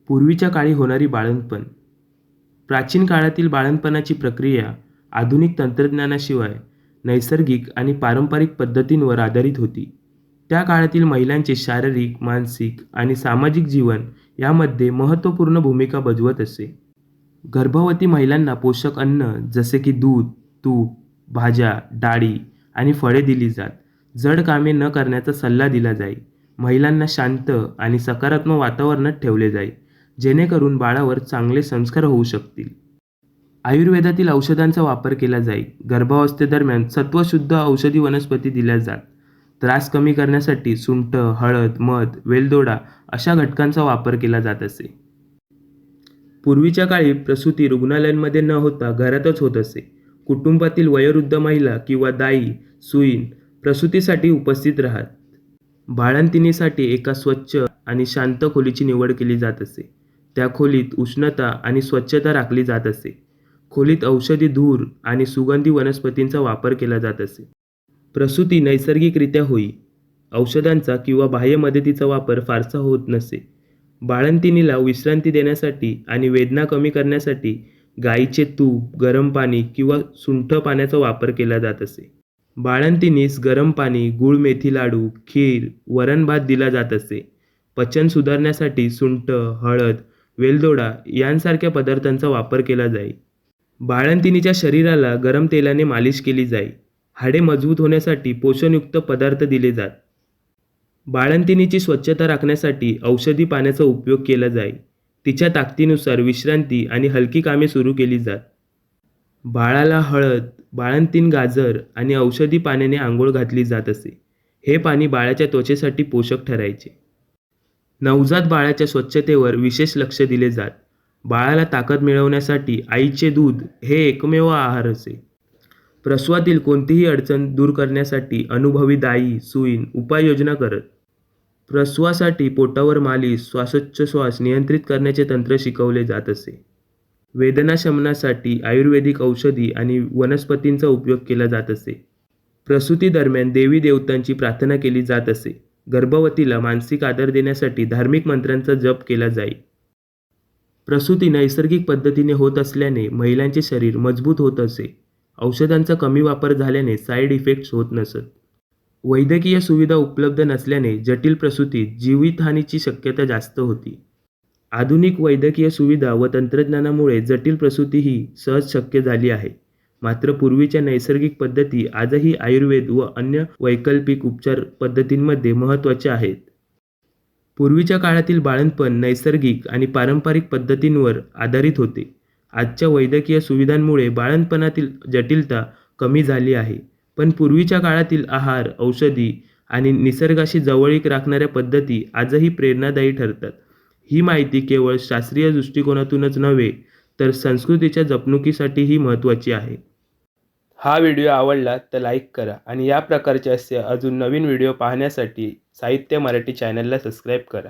पूर्वीच्या काळी होणारी बाळंतपण. प्राचीन काळातील बाळंतपणाची प्रक्रिया आधुनिक तंत्रज्ञानाशिवाय नैसर्गिक आणि पारंपरिक पद्धतींवर आधारित होती. त्या काळातील महिलांचे शारीरिक, मानसिक आणि सामाजिक जीवन यामध्ये महत्त्वपूर्ण भूमिका बजावत असे. गर्भवती महिलांना पोषक अन्न जसे की दूध, तूप, भाज्या, डाळी आणि फळे दिली जात. जड कामे न करण्याचा सल्ला दिला जाई. महिलांना शांत आणि सकारात्मक वातावरणात ठेवले जाई, जेणेकरून बाळावर चांगले संस्कार होऊ शकतील. आयुर्वेदातील औषधांचा वापर केला जाई. गर्भावस्थेदरम्यान सत्वशुद्ध औषधी वनस्पती दिल्या जात. त्रास कमी करण्यासाठी सुंठ, हळद, मध, वेलदोडा अशा घटकांचा वापर केला जात असे. पूर्वीच्या काळी प्रसूती रुग्णालयांमध्ये न होता घरातच होत असे. कुटुंबातील वयोवृद्ध महिला किंवा दाई, सूईण प्रसूतीसाठी उपस्थित राहत. बाळंतिणीसाठी एका स्वच्छ आणि शांत खोलीची निवड केली जात असे. त्या खोलीत उष्णता आणि स्वच्छता राखली जात असे. खोलीत औषधी धूर आणि सुगंधी वनस्पतींचा वापर केला जात असे. प्रसूती नैसर्गिकरित्या होई. औषधांचा किंवा बाह्य मदतीचा वापर फारसा होत नसे. बाळंतिणीला विश्रांती देण्यासाठी आणि वेदना कमी करण्यासाठी गाईचे तूप, गरम पाणी किंवा सुंठ पाण्याचा वापर केला जात असे. बाळंतिणीस गरम पाणी, गूळ मेथी लाडू, खीर, वरण भात दिला जात असे. पचन सुधारण्यासाठी सुंठ, हळद, वेलदोडा यांसारख्या पदार्थांचा वापर केला जाई. बाळंतिणीच्या शरीराला गरम तेलाने मालिश केली जाई. हाडे मजबूत होण्यासाठी पोषणयुक्त पदार्थ दिले जात. बाळंतिणीची स्वच्छता राखण्यासाठी औषधी पाण्याचा उपयोग केला जाई. तिच्या ताकदीनुसार विश्रांती आणि हलकी कामे सुरू केली जात. बाळाला हळद, बाळंतीण गाजर आणि औषधी पाण्याने आंघोळ घातली जात असे. हे पाणी बाळाच्या त्वचेसाठी पोषक ठरायचे. नवजात बाळाच्या स्वच्छतेवर विशेष लक्ष दिले जात. बाळाला ताकद मिळवण्यासाठी आईचे दूध हे एकमेव आहार असे. प्रसवातील कोणतीही अडचण दूर करण्यासाठी अनुभवी दाई, सूईण उपाययोजना करत. प्रसवासाठी पोटावर मालिश, श्वासोच्छ्वास नियंत्रित करण्याचे तंत्र शिकवले जात असे. वेदनाशमनासाठी आयुर्वेदिक औषधी आणि वनस्पतींचा उपयोग केला जात असे. प्रसूती दरम्यान देवी देवतांची प्रार्थना केली जात असे. गर्भवतीला मानसिक आधार देण्यासाठी धार्मिक मंत्रांचा जप केला जाई. प्रसूती नैसर्गिक पद्धतीने होत असल्याने महिलांचे शरीर मजबूत होत असे. औषधांचा कमी वापर झाल्याने साईड इफेक्ट्स होत नसत. वैद्यकीय सुविधा उपलब्ध नसल्याने जटिल प्रसूतीत जीवितहानीची शक्यता जास्त होती. आधुनिक वैद्यकीय सुविधा व तंत्रज्ञानामुळे जटिल प्रसूतीही सहज शक्य झाली आहे. मात्र पूर्वीच्या नैसर्गिक पद्धती आजही आयुर्वेद व अन्य वैकल्पिक उपचार पद्धतींमध्ये महत्त्वाच्या आहेत. पूर्वीच्या काळातील बाळंतपण नैसर्गिक आणि पारंपरिक पद्धतींवर आधारित होते. आजच्या वैद्यकीय सुविधांमुळे बाळंतपणातील जटिलता कमी झाली आहे. पण पूर्वीच्या काळातील आहार, औषधी आणि निसर्गाशी जवळीक राखणाऱ्या पद्धती आजही प्रेरणादायी ठरतात. ही माहिती केवळ शास्त्रीय दृष्टिकोनातूनच नव्हे, तर संस्कृतीच्या जपणुकीसाठीही महत्त्वाची आहे. हा व्हिडिओ आवडला तर लाईक करा आणि या प्रकारचे असे अजून नवीन व्हिडिओ पाहण्यासाठी साहित्य मराठी चॅनलला सबस्क्राईब करा.